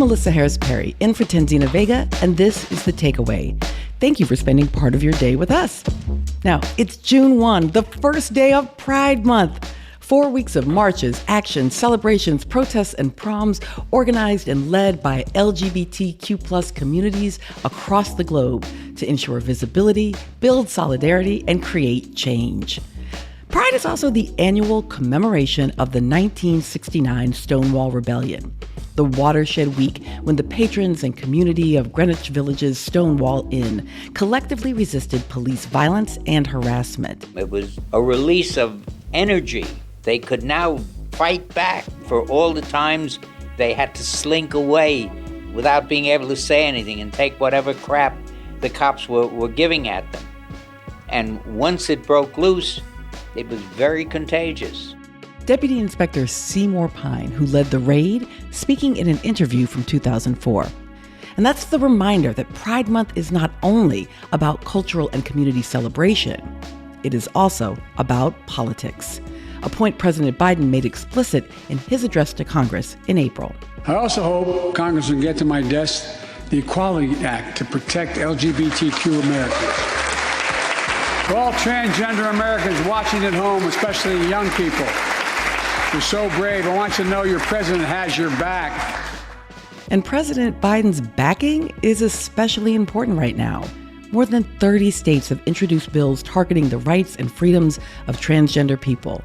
Melissa Harris-Perry, in for Tanzina Vega, and this is The Takeaway. Thank you for spending part of your day with us. Now, it's June 1, the first day of Pride Month. 4 weeks of marches, actions, celebrations, protests, and proms organized and led by LGBTQ+ communities across the globe to ensure visibility, build solidarity, and create change. Pride is also the annual commemoration of the 1969 Stonewall Rebellion, the watershed week when the patrons and community of Greenwich Village's Stonewall Inn collectively resisted police violence and harassment. It was a release of energy. They could now fight back for all the times they had to slink away without being able to say anything and take whatever crap the cops were giving at them. And once it broke loose, it was very contagious. Deputy Inspector Seymour Pine, who led the raid, speaking in an interview from 2004. And that's the reminder that Pride Month is not only about cultural and community celebration, it is also about politics, a point President Biden made explicit in his address to Congress in April. I also hope Congress will get to my desk the Equality Act to protect LGBTQ Americans. For all transgender Americans watching at home, especially young people, you're so brave. I want you to know your president has your back. And President Biden's backing is especially important right now. More than 30 states have introduced bills targeting the rights and freedoms of transgender people.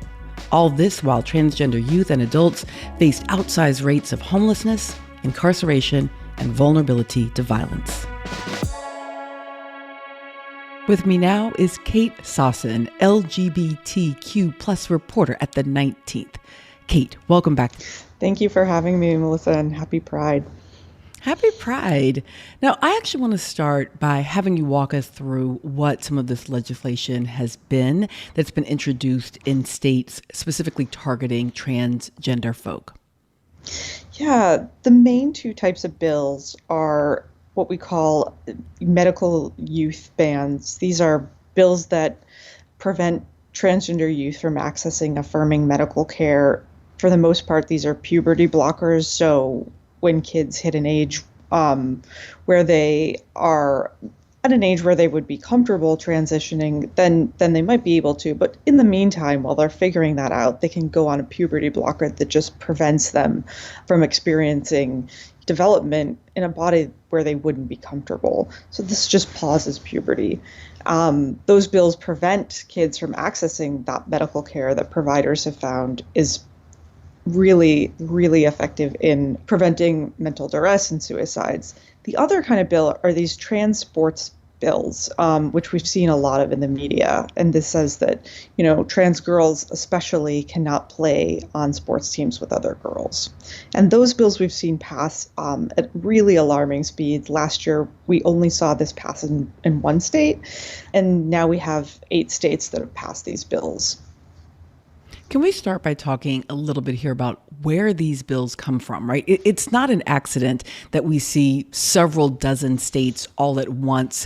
All this while transgender youth and adults faced outsized rates of homelessness, incarceration, and vulnerability to violence. With me now is Kate Sossin, LGBTQ+ reporter at the 19th. Kate, welcome back. Thank you for having me, Melissa, and happy Pride. Happy Pride. Now, I actually want to start by having you walk us through what some of this legislation has been that's been introduced in states specifically targeting transgender folk. Yeah, the main two types of bills are what we call medical youth bans. These are bills that prevent transgender youth from accessing affirming medical care. For the most part, these are puberty blockers, so when kids hit an age where they are at an age where they would be comfortable transitioning, then they might be able to. But in the meantime, while they're figuring that out, they can go on a puberty blocker that just prevents them from experiencing development in a body where they wouldn't be comfortable. So this just pauses puberty. Those bills prevent kids from accessing that medical care that providers have found is really, really effective in preventing mental duress and suicides. The other kind of bill are these trans sports bills, which we've seen a lot of in the media. And this says that, trans girls especially cannot play on sports teams with other girls. And those bills we've seen pass at really alarming speeds. Last year, we only saw this pass in one state, and now we have 8 states that have passed these bills. Can we start by talking a little bit here about where these bills come from, right? It's not an accident that we see several dozen states all at once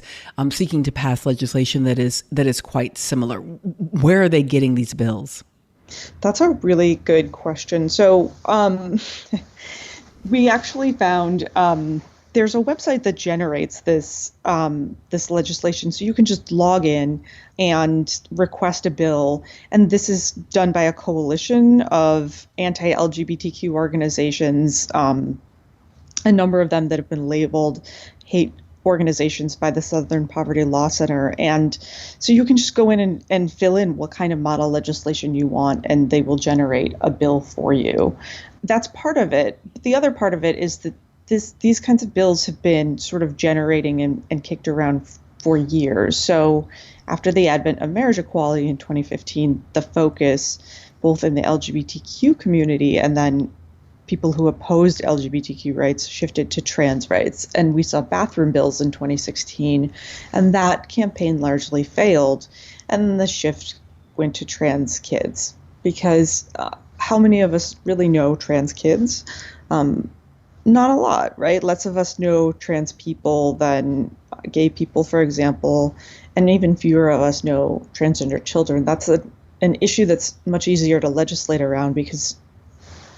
seeking to pass legislation that is quite similar. Where are they getting these bills? That's a really good question. So we actually found there's a website that generates this legislation. So you can just log in and request a bill. And this is done by a coalition of anti-LGBTQ organizations, a number of them that have been labeled hate organizations by the Southern Poverty Law Center. And so you can just go in and fill in what kind of model legislation you want, and they will generate a bill for you. That's part of it. But the other part of it is that these kinds of bills have been sort of generating and kicked around for years. So after the advent of marriage equality in 2015, the focus both in the LGBTQ community and then people who opposed LGBTQ rights shifted to trans rights. And we saw bathroom bills in 2016, and that campaign largely failed. And the shift went to trans kids, because how many of us really know trans kids? Not a lot, right? Less of us know trans people than gay people, for example, and even fewer of us know transgender children. That's an issue that's much easier to legislate around, because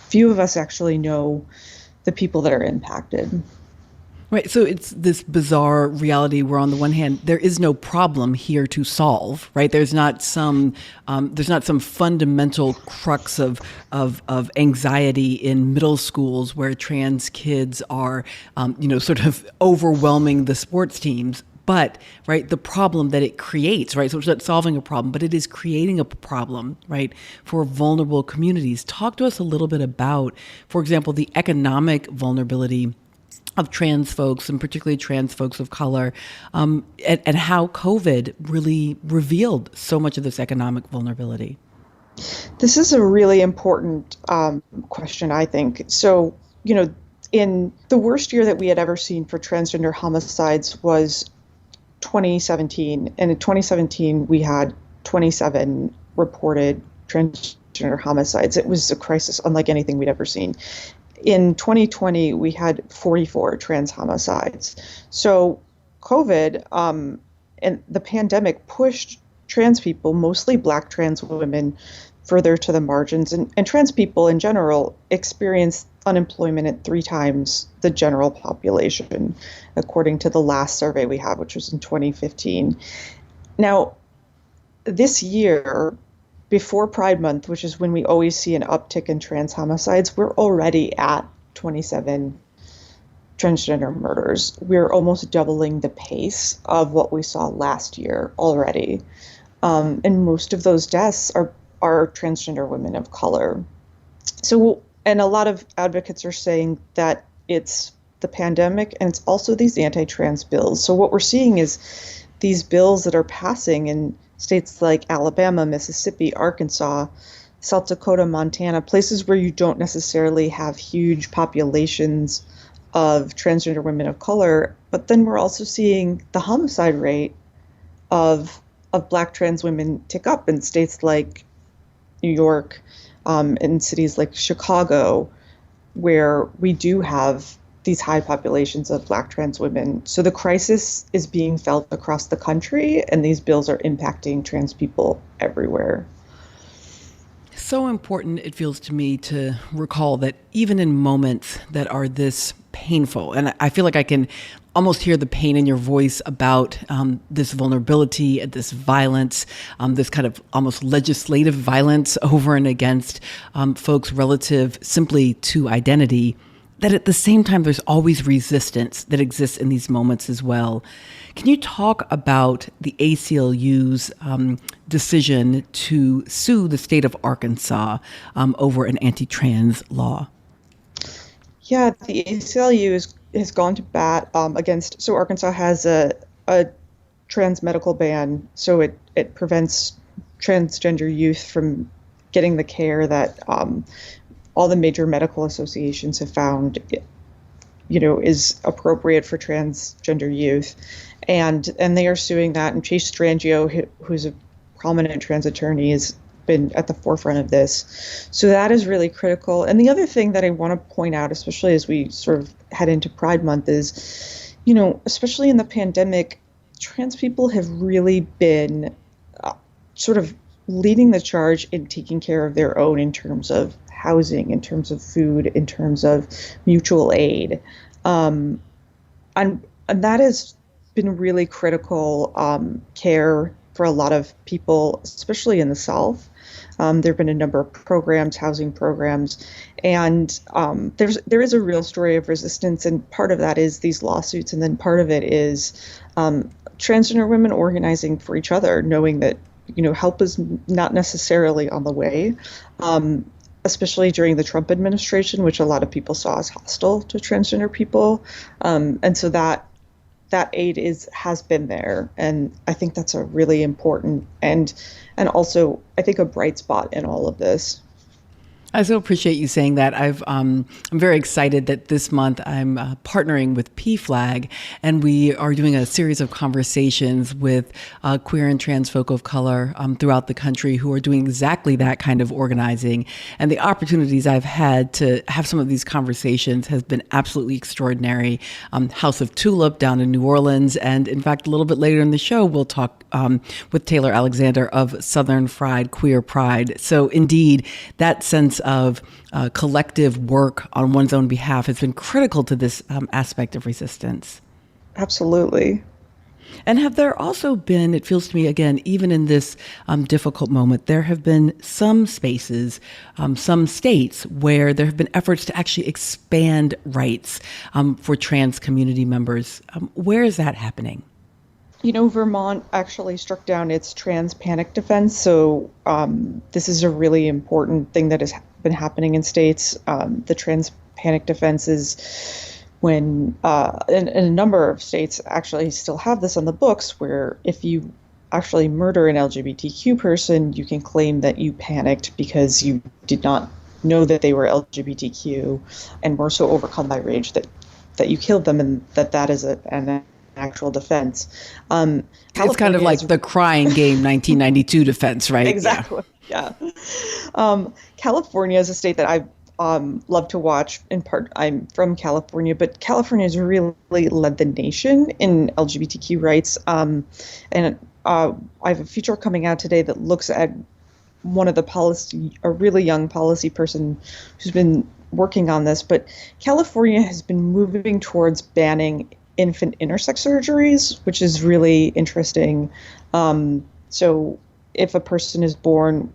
few of us actually know the people that are impacted. Right. So it's this bizarre reality where, on the one hand, there is no problem here to solve. Right. There's not some fundamental crux of anxiety in middle schools where trans kids are, sort of overwhelming the sports teams. But, right, the problem that it creates, right, so it's not solving a problem, but it is creating a problem, right, for vulnerable communities. Talk to us a little bit about, for example, the economic vulnerability of trans folks, and particularly trans folks of color, and how COVID really revealed so much of this economic vulnerability. This is a really important question, I think. So, in the worst year that we had ever seen for transgender homicides was 2017. And in 2017, we had 27 reported transgender homicides. It was a crisis unlike anything we'd ever seen. In 2020, we had 44 trans homicides. So COVID and the pandemic pushed trans people, mostly Black trans women, further to the margins. And trans people in general experienced unemployment at 3 times the general population, according to the last survey we have, which was in 2015. Now, this year, before Pride Month, which is when we always see an uptick in trans homicides, we're already at 27 transgender murders. We're almost doubling the pace of what we saw last year already. And most of those deaths are transgender women of color. So, and a lot of advocates are saying that it's the pandemic and it's also these anti-trans bills. So what we're seeing is these bills that are passing in states like Alabama, Mississippi, Arkansas, South Dakota, Montana, places where you don't necessarily have huge populations of transgender women of color. But then we're also seeing the homicide rate of Black trans women tick up in states like New York, in cities like Chicago, where we do have these high populations of Black trans women. So the crisis is being felt across the country, and these bills are impacting trans people everywhere. So important, it feels to me, to recall that even in moments that are this painful, and I feel like I can almost hear the pain in your voice about this vulnerability and this violence, this kind of almost legislative violence over and against folks relative simply to identity, that at the same time, there's always resistance that exists in these moments as well. Can you talk about the ACLU's decision to sue the state of Arkansas over an anti-trans law? Yeah, the ACLU has gone to bat against. So Arkansas has a trans medical ban, so it prevents transgender youth from getting the care that all the major medical associations have found, is appropriate for transgender youth, and they are suing that. And Chase Strangio, who's a prominent trans attorney, has been at the forefront of this. So that is really critical. And the other thing that I want to point out, especially as we sort of head into Pride Month, is, especially in the pandemic, trans people have really been sort of leading the charge in taking care of their own in terms of housing, in terms of food, in terms of mutual aid. And that has been really critical care for a lot of people, especially in the South. There have been a number of programs, housing programs, and there is a real story of resistance, and part of that is these lawsuits, and then part of it is transgender women organizing for each other, knowing that help is not necessarily on the way, especially during the Trump administration, which a lot of people saw as hostile to transgender people, and so that aid has been there, and I think that's a really important and also I think a bright spot in all of this. I so appreciate you saying that. I'm very excited that this month I'm partnering with PFLAG, and we are doing a series of conversations with queer and trans folk of color throughout the country who are doing exactly that kind of organizing. And the opportunities I've had to have some of these conversations has been absolutely extraordinary. House of Tulip down in New Orleans, and in fact, a little bit later in the show, we'll talk with Taylor Alexander of Southern Fried Queer Pride. So indeed, that sense of collective work on one's own behalf has been critical to this aspect of resistance. Absolutely. And have there also been, it feels to me, again, even in this difficult moment, there have been some spaces, some states where there have been efforts to actually expand rights for trans community members. Where is that happening? Vermont actually struck down its trans panic defense. So this is a really important thing that has been happening in states. The trans panic defense is when in a number of states actually still have this on the books, where if you actually murder an LGBTQ person, you can claim that you panicked because you did not know that they were LGBTQ and were so overcome by rage that you killed them, and that is an actual defense. It's kind of like the crying game 1992 defense, right? Exactly. Yeah. California is a state that I love to watch. In part, I'm from California, but California has really led the nation in LGBTQ rights. And I have a feature coming out today that looks at one of a really young policy person who's been working on this. But California has been moving towards banning infant intersex surgeries, which is really interesting. So if a person is born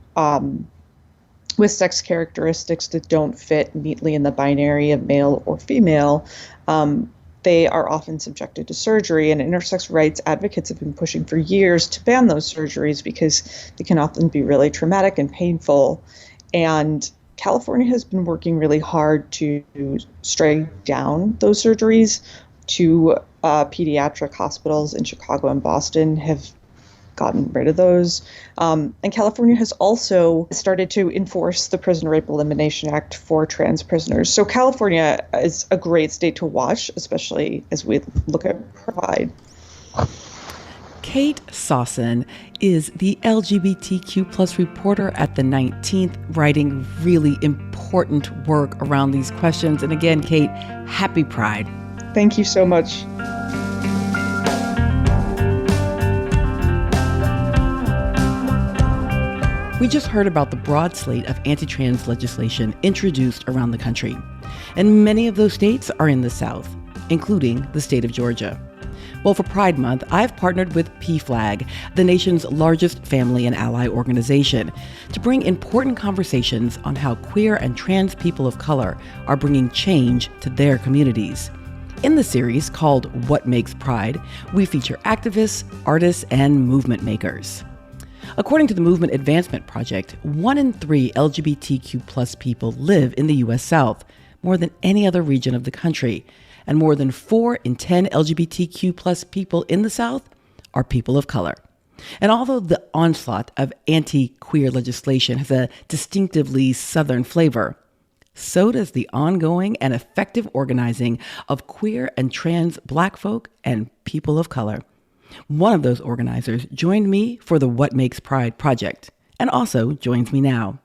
with sex characteristics that don't fit neatly in the binary of male or female, they are often subjected to surgery. And intersex rights advocates have been pushing for years to ban those surgeries because they can often be really traumatic and painful. And California has been working really hard to strike down those surgeries. Two pediatric hospitals in Chicago and Boston have gotten rid of those. And California has also started to enforce the Prison Rape Elimination Act for trans prisoners. So California is a great state to watch, especially as we look at Pride. Kate Sawson is the LGBTQ plus reporter at the 19th, writing really important work around these questions. And again, Kate, happy Pride. Thank you so much. We just heard about the broad slate of anti-trans legislation introduced around the country. And many of those states are in the South, including the state of Georgia. Well, for Pride Month, I've partnered with PFLAG, the nation's largest family and ally organization, to bring important conversations on how queer and trans people of color are bringing change to their communities. In the series called What Makes Pride, we feature activists, artists, and movement makers. According to the Movement Advancement Project, 1 in 3 LGBTQ plus people live in the U.S. South, more than any other region of the country, and more than 4 in 10 LGBTQ plus people in the South are people of color. And although the onslaught of anti-queer legislation has a distinctively Southern flavor, so does the ongoing and effective organizing of queer and trans Black folk and people of color. One of those organizers joined me for the What Makes Pride project, and also joins me now.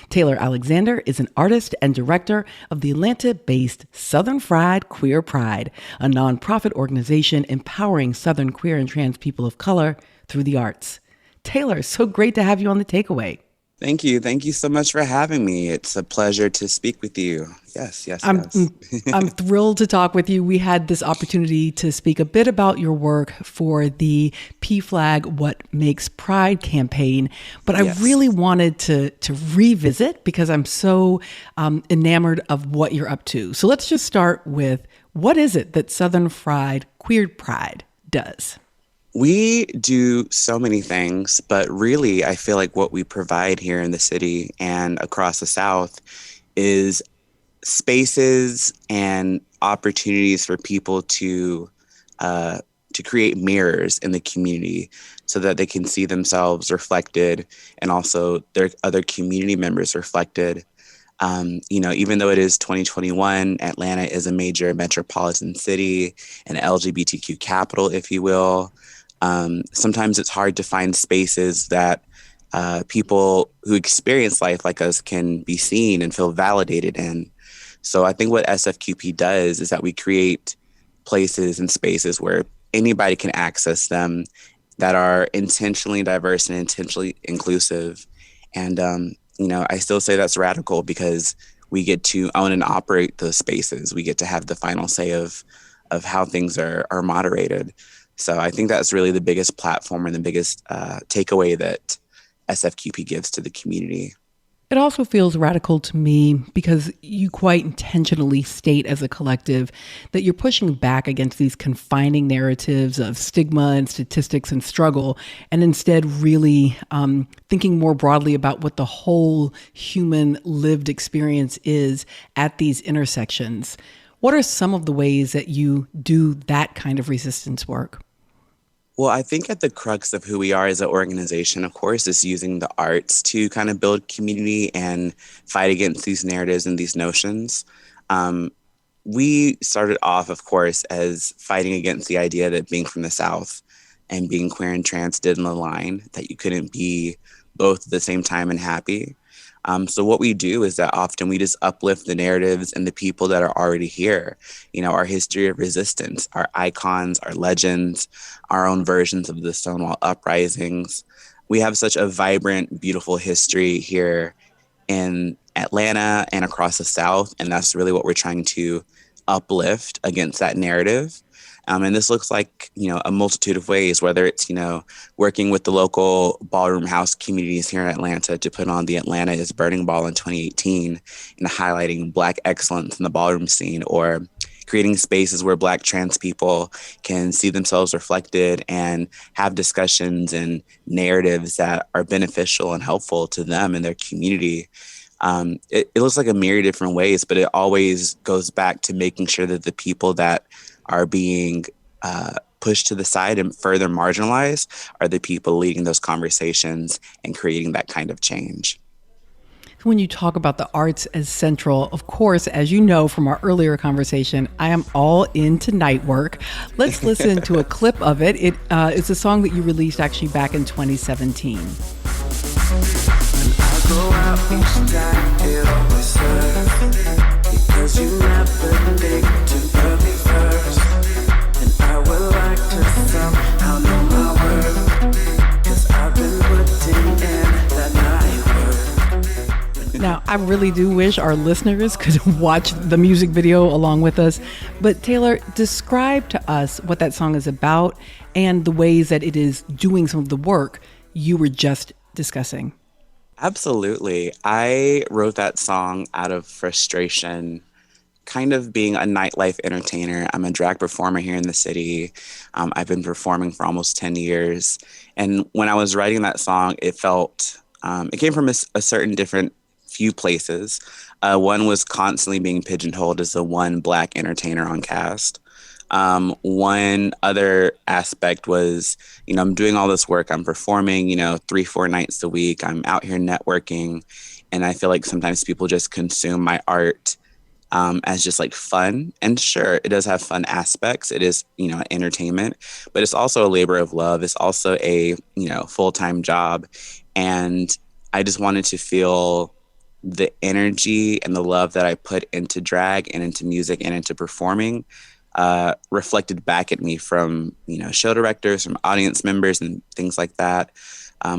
Taylor Alexander is an artist and director of the Atlanta-based Southern Fried Queer Pride, a nonprofit organization empowering Southern queer and trans people of color through the arts. Taylor, so great to have you on The Takeaway. Thank you. Thank you so much for having me. It's a pleasure to speak with you. Yes. I'm thrilled to talk with you. We had this opportunity to speak a bit about your work for the PFLAG What Makes Pride campaign, but I really wanted to revisit because I'm so enamored of what you're up to. So let's just start with, what is it that Southern Fried Queer Pride does? We do so many things, but really I feel like what we provide here in the city and across the South is spaces and opportunities for people to create mirrors in the community so that they can see themselves reflected and also their other community members reflected. Even though it is 2021, Atlanta is a major metropolitan city, an LGBTQ capital, if you will. Sometimes it's hard to find spaces that people who experience life like us can be seen and feel validated in. So I think what SFQP does is that we create places and spaces where anybody can access them that are intentionally diverse and intentionally inclusive. And I still say that's radical because we get to own and operate those spaces. We get to have the final say of how things are moderated. So I think that's really the biggest platform and the biggest takeaway that SFQP gives to the community. It also feels radical to me because you quite intentionally state as a collective that you're pushing back against these confining narratives of stigma and statistics and struggle, and instead really thinking more broadly about what the whole human lived experience is at these intersections. What are some of the ways that you do that kind of resistance work? Well, I think at the crux of who we are as an organization, of course, is using the arts to kind of build community and fight against these narratives and these notions. We started off, of course, as fighting against the idea that being from the South and being queer and trans didn't align, that you couldn't be both at the same time and happy. So what we do is that often we just uplift the narratives and the people that are already here, our history of resistance, our icons, our legends, our own versions of the Stonewall uprisings. We have such a vibrant, beautiful history here in Atlanta and across the South, and that's really what we're trying to uplift against that narrative. And this looks like, a multitude of ways, whether it's, working with the local ballroom house communities here in Atlanta to put on the Atlanta is Burning Ball in 2018 and highlighting Black excellence in the ballroom scene, or creating spaces where Black trans people can see themselves reflected and have discussions and narratives that are beneficial and helpful to them and their community. It looks like a myriad of different ways, but it always goes back to making sure that the people that are being pushed to the side and further marginalized are the people leading those conversations and creating that kind of change. When you talk about the arts as central, of course, as you know from our earlier conversation, I am all into night work. Let's listen to a clip of it. It's a song that you released actually back in 2017. I go out each time, it always hurts, because you never think too early first. And I would like to somehow know my worth, because I've been putting in that night work. Now, I really do wish our listeners could watch the music video along with us. But Taylor, describe to us what that song is about and the ways that it is doing some of the work you were just discussing. Absolutely. I wrote that song out of frustration, kind of being a nightlife entertainer. I'm a drag performer here in the city. I've been performing for almost 10 years. And when I was writing that song, it came from a certain different few places. One was constantly being pigeonholed as the one Black entertainer on cast. One other aspect was, I'm doing all this work. I'm performing, 3-4 nights a week. I'm out here networking. And I feel like sometimes people just consume my art as just like fun. And sure, it does have fun aspects. It is, entertainment, but it's also a labor of love. It's also a, full-time job. And I just wanted to feel the energy and the love that I put into drag and into music and into performing reflected back at me from, show directors, from audience members and things like that.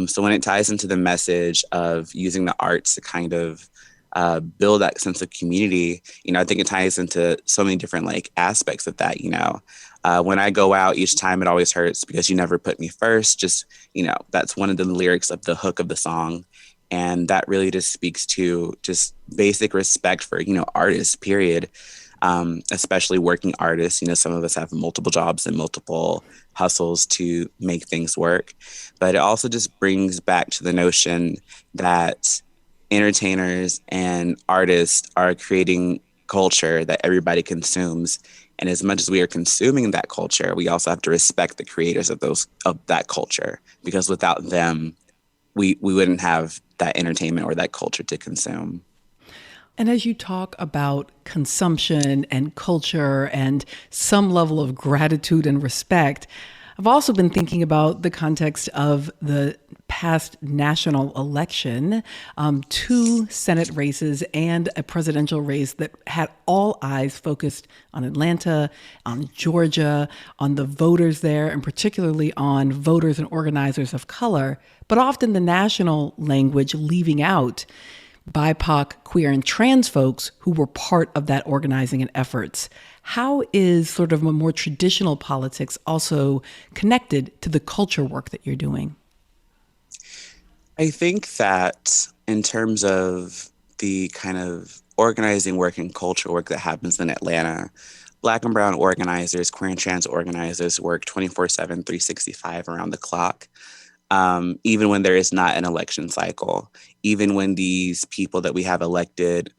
So when it ties into the message of using the arts to kind of build that sense of community, I think it ties into so many different aspects of that. When I go out, each time it always hurts because you never put me first. Just, that's one of the lyrics of the hook of the song. And that really just speaks to just basic respect for, artists, period. Especially working artists. Some of us have multiple jobs and multiple hustles to make things work. But it also just brings back to the notion that entertainers and artists are creating culture that everybody consumes. And as much as we are consuming that culture, we also have to respect the creators of that culture, because without them, we wouldn't have that entertainment or that culture to consume. And as you talk about consumption and culture and some level of gratitude and respect, I've also been thinking about the context of the past national election, 2 Senate races and a presidential race that had all eyes focused on Atlanta, on Georgia, on the voters there, and particularly on voters and organizers of color, but often the national language leaving out BIPOC, queer, and trans folks who were part of that organizing and efforts. How is sort of a more traditional politics also connected to the culture work that you're doing? I think that in terms of the kind of organizing work and culture work that happens in Atlanta, Black and brown organizers, queer and trans organizers work 24/7, 365 around the clock. Even when there is not an election cycle, even when these people that we have elected,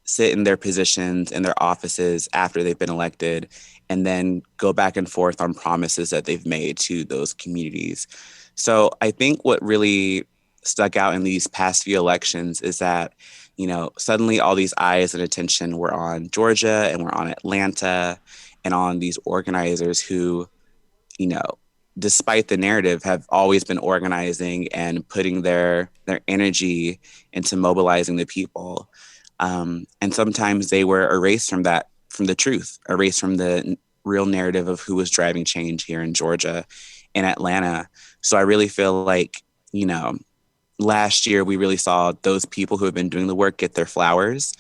sit in their positions, in their offices after they've been elected, and then go back and forth on promises that they've made to those communities. So I think what really stuck out in these past few elections is that, suddenly all these eyes and attention were on Georgia and were on Atlanta and on these organizers who, despite the narrative, have always been organizing and putting their energy into mobilizing the people. And sometimes they were erased from the truth, erased from the real narrative of who was driving change here in Georgia and Atlanta. So I really feel like, last year we really saw those people who have been doing the work get their flowers.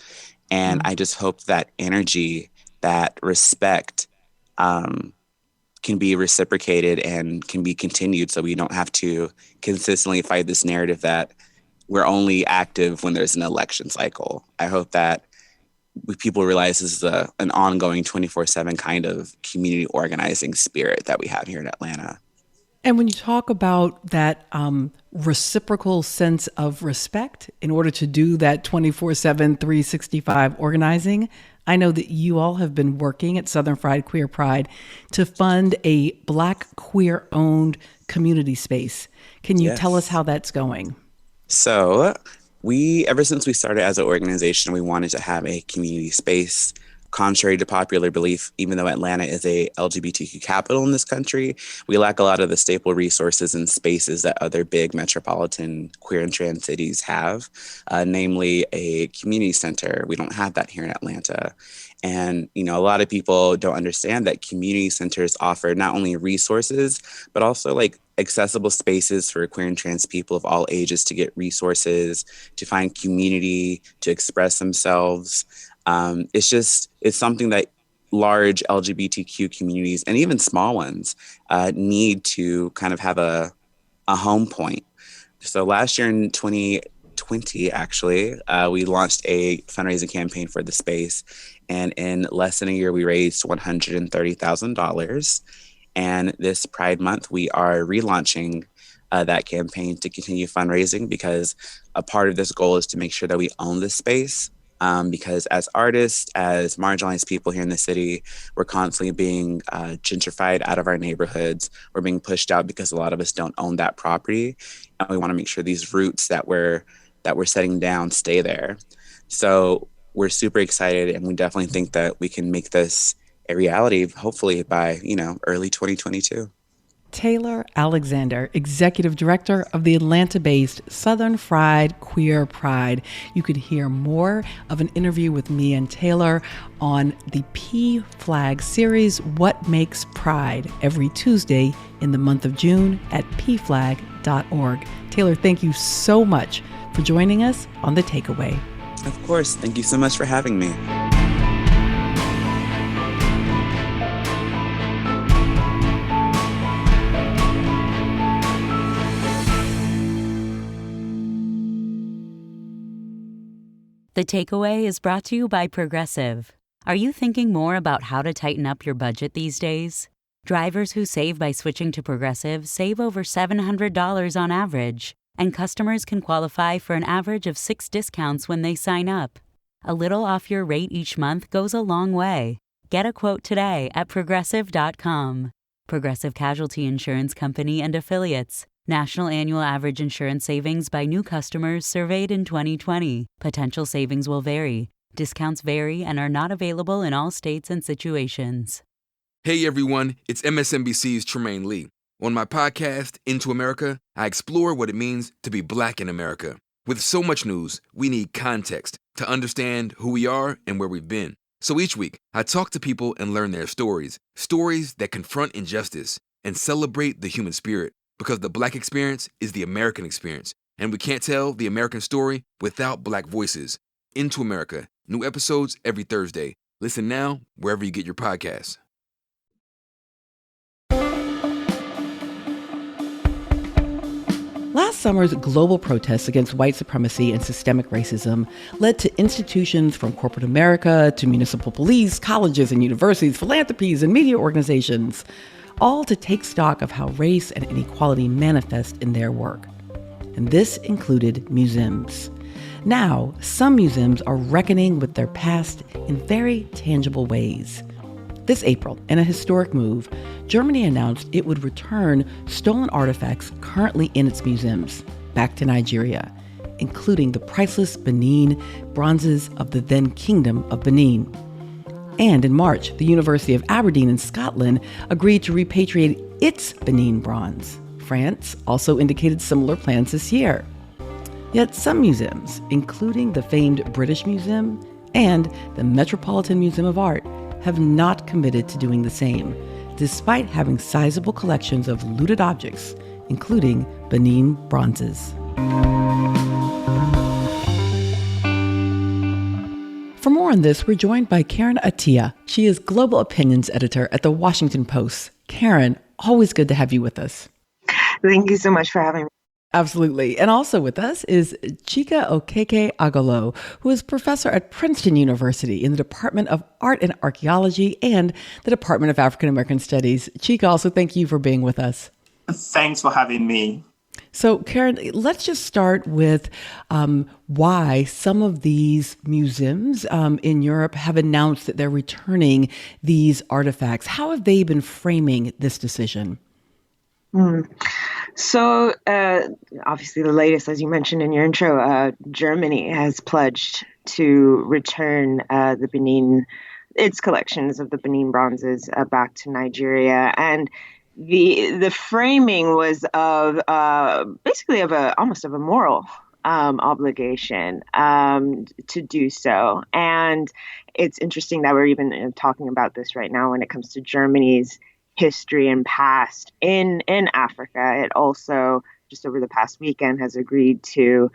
And I just hope that energy, that respect, can be reciprocated and can be continued so we don't have to consistently fight this narrative that we're only active when there's an election cycle. I hope that people realize this is an ongoing 24/7 kind of community organizing spirit that we have here in Atlanta. And when you talk about that reciprocal sense of respect in order to do that 24/7, 365 organizing, I know that you all have been working at Southern Fried Queer Pride to fund a Black queer-owned community space. Can you tell us how that's going? So ever since we started as an organization, we wanted to have a community space. Contrary to popular belief, even though Atlanta is a LGBTQ capital in this country, we lack a lot of the staple resources and spaces that other big metropolitan queer and trans cities have, namely a community center. We don't have that here in Atlanta. And, a lot of people don't understand that community centers offer not only resources, but also accessible spaces for queer and trans people of all ages to get resources, to find community, to express themselves. It's something that large LGBTQ communities and even small ones need to kind of have a home point. So last year in 2020, actually, we launched a fundraising campaign for the space. And in less than a year, we raised $130,000. And this Pride Month, we are relaunching that campaign to continue fundraising, because a part of this goal is to make sure that we own this space. Because as artists, as marginalized people here in the city, we're constantly being gentrified out of our neighborhoods. We're being pushed out because a lot of us don't own that property. And we want to make sure these roots that we're setting down stay there. So we're super excited, and we definitely think that we can make this a reality, hopefully by, early 2022. Taylor Alexander, Executive Director of the Atlanta-based Southern Fried Queer Pride. You could hear more of an interview with me and Taylor on the PFLAG series, What Makes Pride, every Tuesday in the month of June at pflag.org. Taylor, thank you so much for joining us on The Takeaway. Of course. Thank you so much for having me. The Takeaway is brought to you by Progressive. Are you thinking more about how to tighten up your budget these days? Drivers who save by switching to Progressive save over $700 on average, and customers can qualify for an average of 6 discounts when they sign up. A little off your rate each month goes a long way. Get a quote today at Progressive.com. Progressive Casualty Insurance Company and Affiliates. National annual average insurance savings by new customers surveyed in 2020. Potential savings will vary. Discounts vary and are not available in all states and situations. Hey everyone, it's MSNBC's Tremaine Lee. On my podcast, Into America, I explore what it means to be Black in America. With so much news, we need context to understand who we are and where we've been. So each week, I talk to people and learn their stories that confront injustice and celebrate the human spirit, because the Black experience is the American experience, and we can't tell the American story without Black voices. Into America, new episodes every Thursday. Listen now wherever you get your podcasts. Last summer's global protests against white supremacy and systemic racism led to institutions from corporate America to municipal police, colleges and universities, philanthropies and media organizations, all to take stock of how race and inequality manifest in their work. And this included museums. Now, some museums are reckoning with their past in very tangible ways. This April, in a historic move, Germany announced it would return stolen artifacts currently in its museums back to Nigeria, including the priceless Benin bronzes of the then Kingdom of Benin. And in March, the University of Aberdeen in Scotland agreed to repatriate its Benin bronze. France also indicated similar plans this year. Yet some museums, including the famed British Museum and the Metropolitan Museum of Art, have not committed to doing the same, despite having sizable collections of looted objects, including Benin bronzes. For more on this, we're joined by Karen Attiah. She is Global Opinions Editor at The Washington Post. Karen, always good to have you with us. Thank you so much for having me. Absolutely. And also with us is Chika Okeke Agolo, who is professor at Princeton University in the Department of Art and Archaeology and the Department of African American Studies. Chika, also thank you for being with us. Thanks for having me. So, Karen, let's just start with why some of these museums in Europe have announced that they're returning these artifacts. How have they been framing this decision? So, obviously, the latest, as you mentioned in your intro, Germany has pledged to return its collections of the Benin bronzes back to Nigeria, and the framing was of basically almost of a moral obligation to do so. And it's interesting that we're even talking about this right now when it comes to Germany's history and past in Africa. It also, just over the past weekend, has agreed to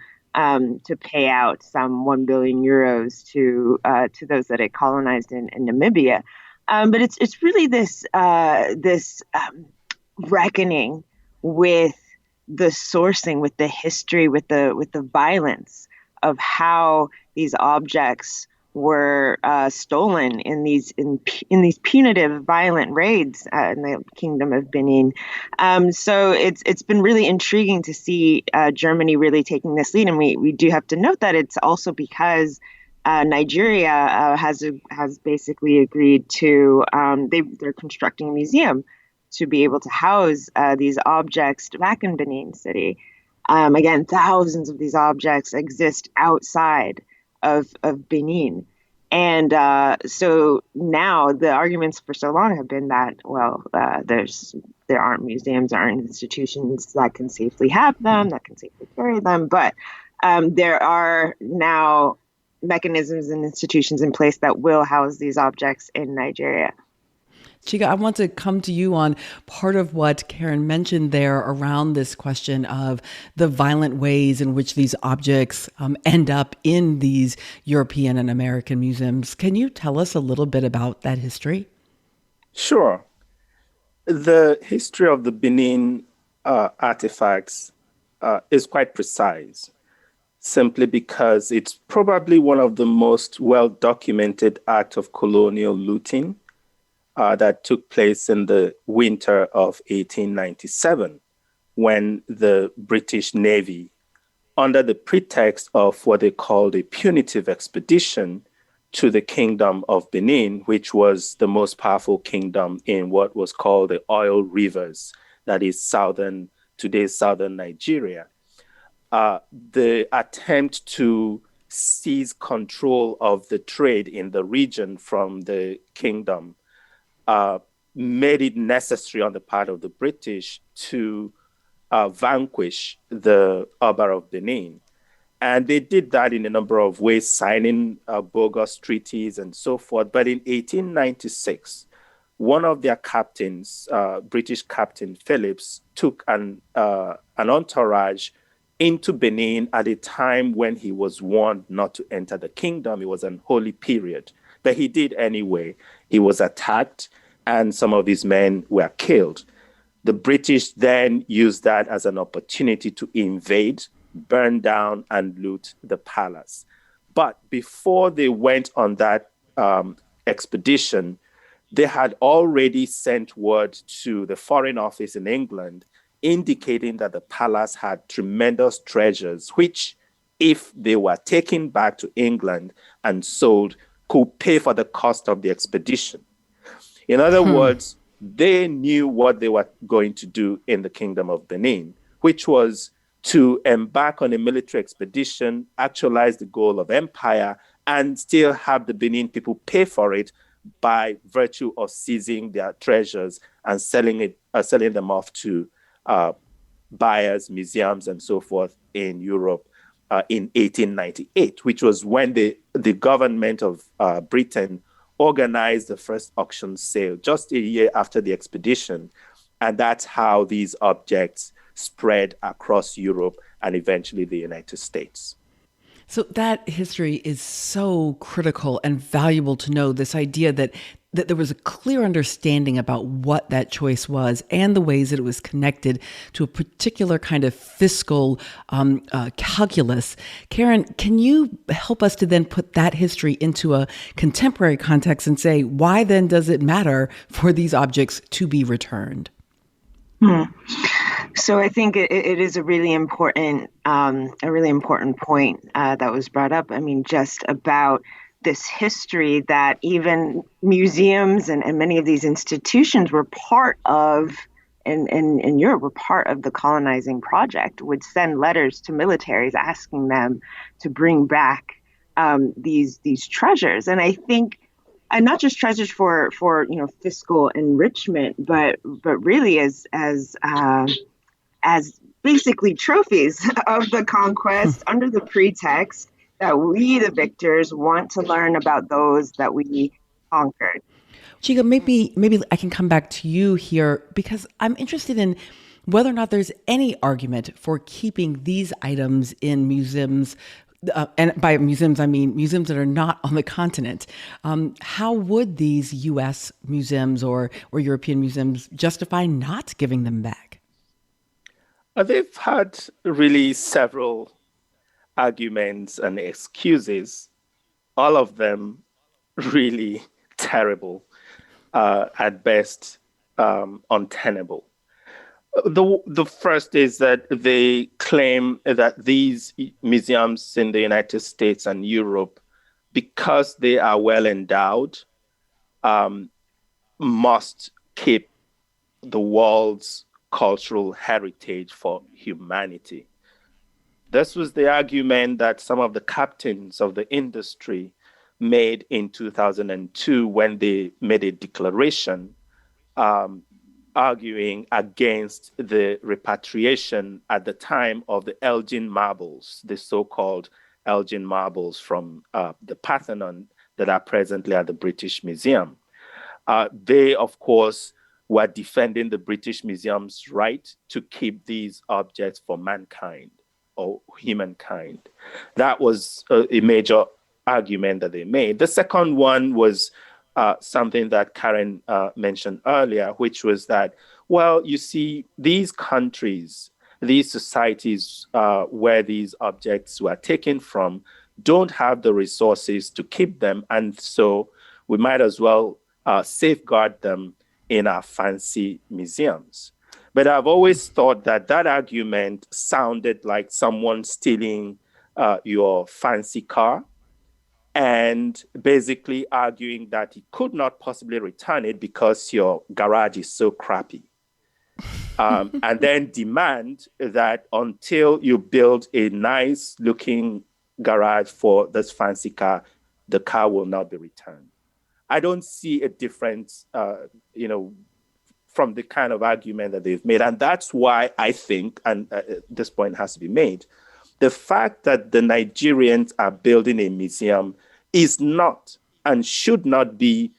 pay out some 1 billion euros to those that it colonized in Namibia. But it's really this reckoning with the sourcing, with the history, with the violence of how these objects were stolen in these punitive, violent raids in the Kingdom of Benin. So it's been really intriguing to see Germany really taking this lead, and we do have to note that it's also because Nigeria has basically agreed to they're constructing a museum to be able to house these objects back in Benin City. Again, thousands of these objects exist outside of Benin. And so now the arguments for so long have been that, there aren't museums, there aren't institutions that can safely have them, that can safely carry them. But there are now mechanisms and institutions in place that will house these objects in Nigeria. Chika, I want to come to you on part of what Karen mentioned there around this question of the violent ways in which these objects end up in these European and American museums. Can you tell us a little bit about that history? Sure. The history of the Benin artifacts is quite precise, simply because it's probably one of the most well-documented acts of colonial looting that took place in the winter of 1897, when the British Navy, under the pretext of what they called a punitive expedition to the Kingdom of Benin, which was the most powerful kingdom in what was called the Oil Rivers, that is today's southern Nigeria. The attempt to seize control of the trade in the region from the kingdom made it necessary on the part of the British to vanquish the Oba of Benin. And they did that in a number of ways, signing bogus treaties and so forth. But in 1896, one of their captains, British Captain Phillips, took an entourage into Benin at a time when he was warned not to enter the kingdom. It was an holy period. But he did anyway. He was attacked, and some of his men were killed. The British then used that as an opportunity to invade, burn down, and loot the palace. But before they went on that expedition, they had already sent word to the Foreign Office in England indicating that the palace had tremendous treasures, which, if they were taken back to England and sold, could pay for the cost of the expedition. In other words, they knew what they were going to do in the Kingdom of Benin, which was to embark on a military expedition, actualize the goal of empire, and still have the Benin people pay for it by virtue of seizing their treasures and selling them off to buyers, museums, and so forth in Europe in 1898, which was when the government of Britain organized the first auction sale just a year after the expedition. And that's how these objects spread across Europe and eventually the United States. So that history is so critical and valuable to know, this idea that there was a clear understanding about what that choice was and the ways that it was connected to a particular kind of fiscal calculus. Karen, can you help us to then put that history into a contemporary context and say, why then does it matter for these objects to be returned? So I think it is a really important point that was brought up. I mean, just about this history that even museums and many of these institutions were part of, in Europe, were part of the colonizing project, would send letters to militaries asking them to bring back these treasures. And I think, and not just treasures for fiscal enrichment, but really as basically trophies of the conquest under the pretext that we, the victors, want to learn about those that we conquered. Chiga, maybe I can come back to you here, because I'm interested in whether or not there's any argument for keeping these items in museums. And by museums, I mean museums that are not on the continent. How would these U.S. museums or European museums justify not giving them back? They've had really several arguments and excuses, all of them really terrible, at best untenable. The first is that they claim that these museums in the United States and Europe, because they are well endowed, must keep the world's cultural heritage for humanity. This was the argument that some of the captains of the industry made in 2002 when they made a declaration arguing against the repatriation at the time of the Elgin marbles, the so-called Elgin marbles from the Parthenon that are presently at the British Museum. They, of course, were defending the British Museum's right to keep these objects for mankind or humankind. That was a major argument that they made. The second one was something that Karen mentioned earlier, which was that, well, you see, these countries, these societies where these objects were taken from don't have the resources to keep them. And so we might as well safeguard them in our fancy museums. But I've always thought that that argument sounded like someone stealing your fancy car and basically arguing that he could not possibly return it because your garage is so crappy. And then demand that until you build a nice looking garage for this fancy car, the car will not be returned. I don't see a difference, from the kind of argument that they've made. And that's why I think, and this point has to be made, the fact that the Nigerians are building a museum is not and should not be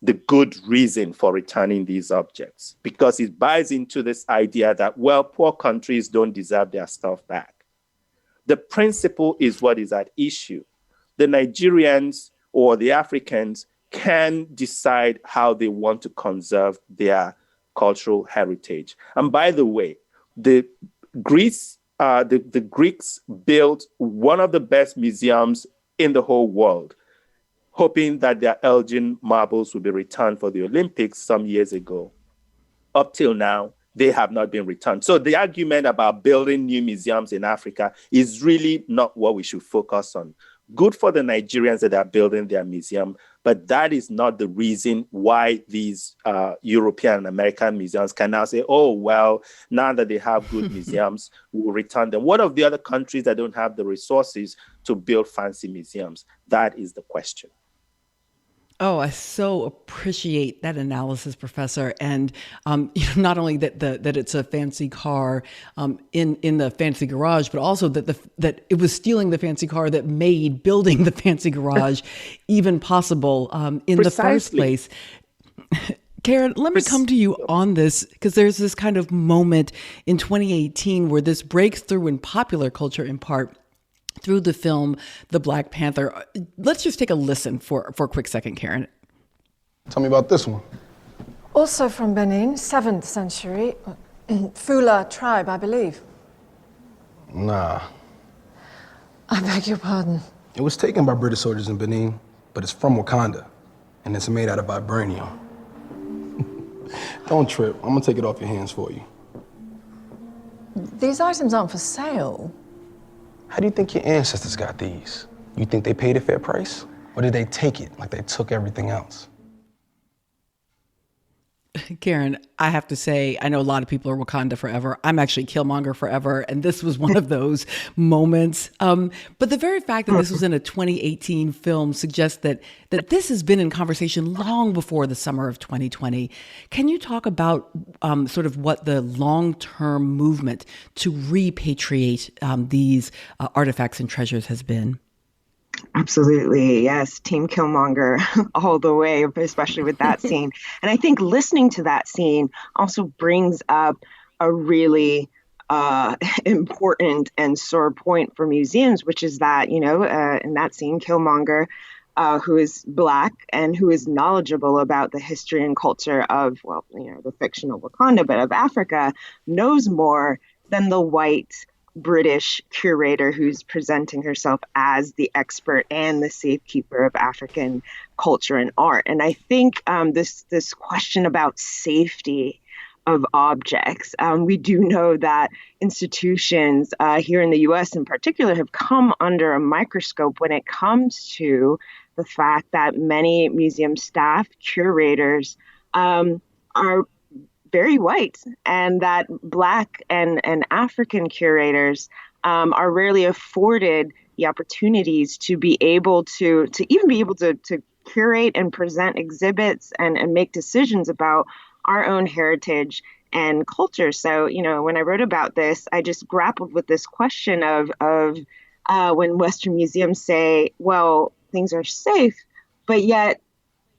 the good reason for returning these objects, because it buys into this idea that, well, poor countries don't deserve their stuff back. The principle is what is at issue. The Nigerians or the Africans can decide how they want to conserve their cultural heritage. And by the way, the Greeks built one of the best museums in the whole world, hoping that their Elgin marbles would be returned for the Olympics some years ago. Up till now, they have not been returned. So the argument about building new museums in Africa is really not what we should focus on. Good for the Nigerians that are building their museum, but that is not the reason why these European and American museums can now say, oh, well, now that they have good museums, we'll return them. What of the other countries that don't have the resources to build fancy museums? That is the question. Oh, I so appreciate that analysis, Professor. And not only that it's a fancy car in the fancy garage, but also that it was stealing the fancy car that made building the fancy garage even possible in the first place. Karen, let me come to you on this, because there's this kind of moment in 2018 where this breaks through in popular culture, in part through the film The Black Panther. Let's just take a listen for a quick second, Karen. Tell me about this one. Also from Benin, 7th century. Fula tribe, I believe. Nah. I beg your pardon. It was taken by British soldiers in Benin, but it's from Wakanda, and it's made out of vibranium. Don't trip. I'm gonna take it off your hands for you. These items aren't for sale. How do you think your ancestors got these? You think they paid a fair price? Or did they take it like they took everything else? Karen, I have to say, I know a lot of people are Wakanda forever. I'm actually Killmonger forever. And this was one of those moments. But the very fact that this was in a 2018 film suggests that this has been in conversation long before the summer of 2020. Can you talk about sort of what the long-term movement to repatriate these artifacts and treasures has been? Absolutely. Yes. Team Killmonger all the way, especially with that scene. And I think listening to that scene also brings up a really important and sore point for museums, which is that, in that scene, Killmonger, who is Black and who is knowledgeable about the history and culture of, the fictional Wakanda, but of Africa, knows more than the white British curator who's presenting herself as the expert and the safekeeper of African culture and art. And I think this question about safety of objects, we do know that institutions here in the U.S. in particular have come under a microscope when it comes to the fact that many museum staff, curators, are very white, and that Black and African curators are rarely afforded the opportunities to be able to curate and present exhibits and make decisions about our own heritage and culture. So, when I wrote about this, I just grappled with this question of when Western museums say, well, things are safe, but yet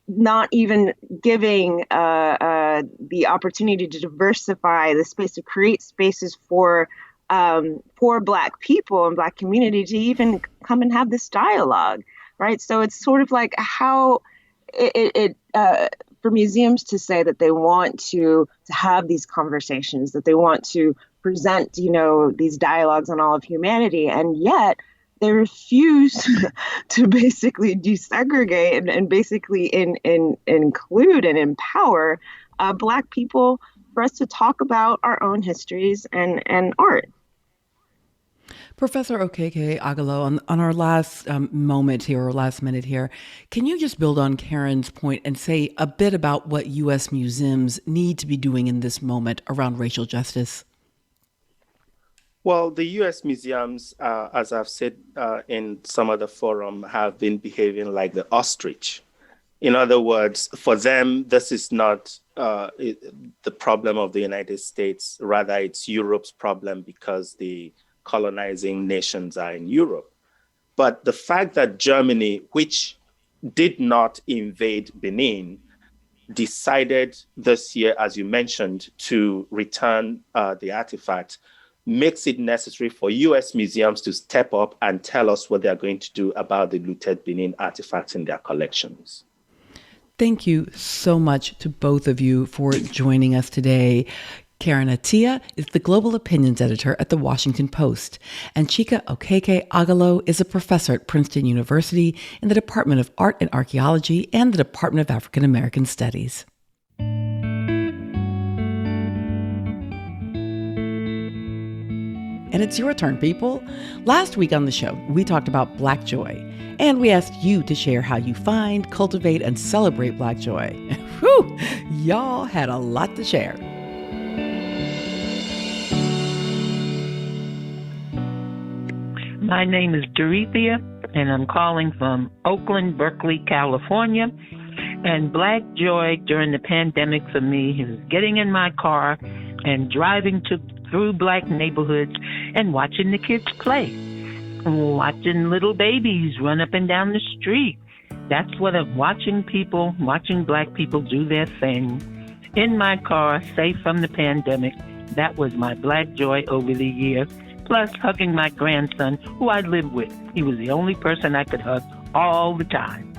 not even giving the opportunity to diversify the space, to create spaces for Black people and Black community to even come and have this dialogue, right? So it's sort of like how for museums to say that they want to have these conversations, that they want to present, these dialogues on all of humanity, and yet they refuse to basically desegregate and basically include and empower Black people for us to talk about our own histories and art. Professor Okeke Agalo, on our last moment here, or last minute here, can you just build on Karen's point and say a bit about what U.S. museums need to be doing in this moment around racial justice? Well, the U.S. museums, as I've said in some of the forum, have been behaving like the ostrich In other words, for them, this is not the problem of the United States. Rather, it's Europe's problem because the colonizing nations are in Europe. But the fact that Germany, which did not invade Benin, decided this year, as you mentioned, to return the artifact, makes it necessary for US museums to step up and tell us what they're going to do about the looted Benin artifacts in their collections. Thank you so much to both of you for joining us today. Karen Attia is the Global Opinions Editor at The Washington Post, and Chika Okeke Agalo is a professor at Princeton University in the Department of Art and Archaeology and the Department of African American Studies. And it's your turn, people. Last week on the show, we talked about Black joy, and we asked you to share how you find, cultivate, and celebrate Black joy. Whew, y'all had a lot to share. My name is Dorethia, and I'm calling from Oakland, Berkeley, California. And Black joy during the pandemic for me is getting in my car and driving through Black neighborhoods and watching the kids play, watching little babies run up and down the street. That's what watching Black people do their thing in my car, safe from the pandemic. That was my Black joy over the year. Plus hugging my grandson, who I live with. He was the only person I could hug all the time.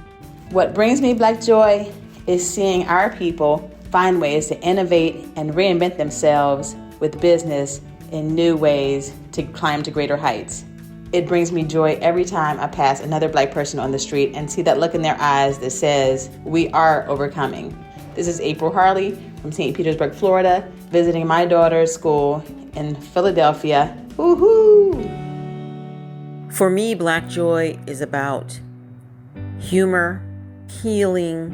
What brings me Black joy is seeing our people find ways to innovate and reinvent themselves with business in new ways to climb to greater heights. It brings me joy every time I pass another Black person on the street and see that look in their eyes that says, we are overcoming. This is April Harley from St. Petersburg, Florida, visiting my daughter's school in Philadelphia. Woohoo! For me, Black joy is about humor, healing,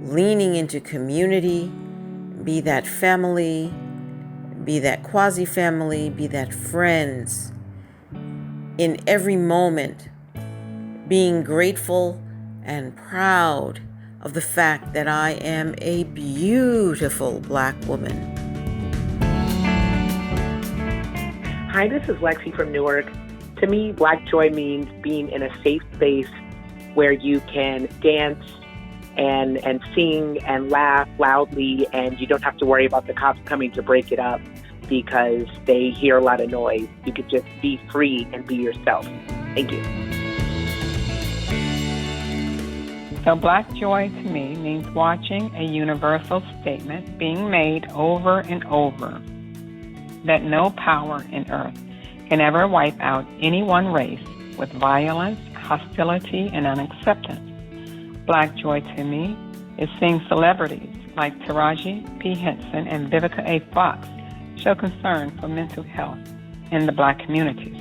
leaning into community, be that family, be that quasi-family, be that friends. In every moment, being grateful and proud of the fact that I am a beautiful Black woman. Hi, this is Lexi from Newark. To me, Black joy means being in a safe space where you can dance and sing and laugh loudly, and you don't have to worry about the cops coming to break it up because they hear a lot of noise. You could just be free and be yourself. Thank you. So Black joy to me means watching a universal statement being made over and over that no power in earth can ever wipe out any one race with violence, hostility, and unacceptance. Black joy to me is seeing celebrities like Taraji P. Henson and Vivica A. Fox show concern for mental health in the Black communities.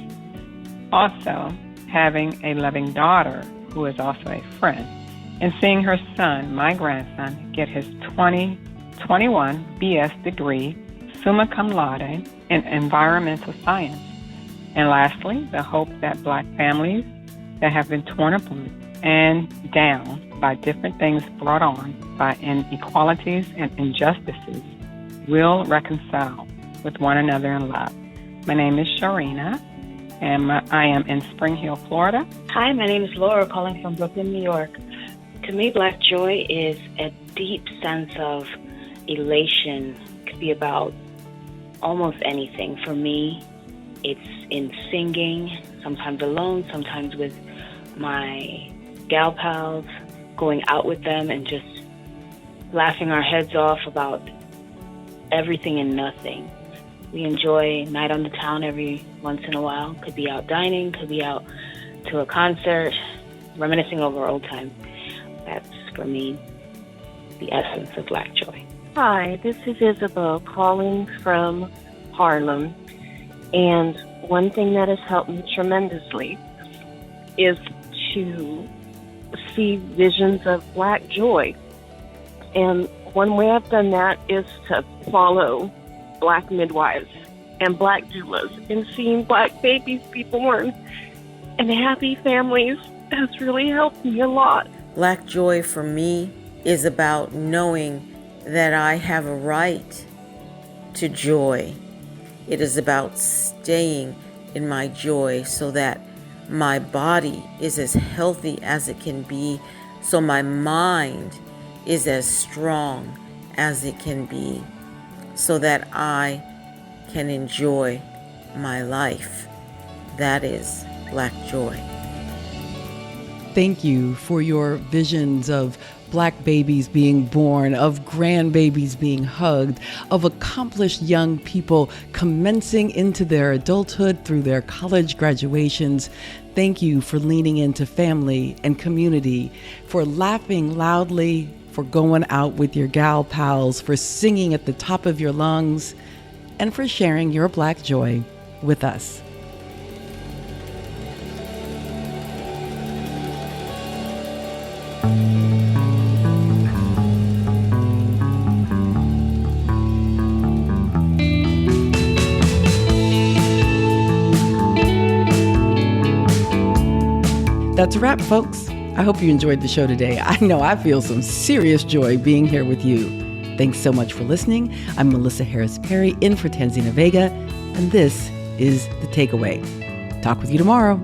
Also, having a loving daughter who is also a friend, and seeing her son, my grandson, get his 2021 BS degree, summa cum laude, in environmental science. And lastly, the hope that Black families that have been torn apart and down by different things brought on by inequalities and injustices will reconcile with one another in love. My name is Sharina, and I am in Spring Hill, Florida. Hi, my name is Laura, calling from Brooklyn, New York. To me, Black joy is a deep sense of elation. It could be about almost anything. For me, it's in singing, sometimes alone, sometimes with my gal pals, going out with them and just laughing our heads off about everything and nothing. We enjoy night on the town every once in a while. Could be out dining, could be out to a concert, reminiscing over old times. That's, for me, the essence of Black joy. Hi, this is Isabel calling from Harlem. And one thing that has helped me tremendously is to see visions of Black joy. And one way I've done that is to follow Black midwives and Black doulas, and seeing Black babies be born and happy families has really helped me a lot. Black joy for me is about knowing that I have a right to joy. It is about staying in my joy so that my body is as healthy as it can be, so my mind is as strong as it can be, so that I can enjoy my life. That is Black joy. Thank you for your visions of Black babies being born, of grandbabies being hugged, of accomplished young people commencing into their adulthood through their college graduations. Thank you for leaning into family and community, for laughing loudly, for going out with your gal pals, for singing at the top of your lungs, and for sharing your Black joy with us. That's a wrap, folks. I hope you enjoyed the show today. I know I feel some serious joy being here with you. Thanks so much for listening. I'm Melissa Harris Perry in for Tanzina Vega, and this is The Takeaway. Talk with you tomorrow.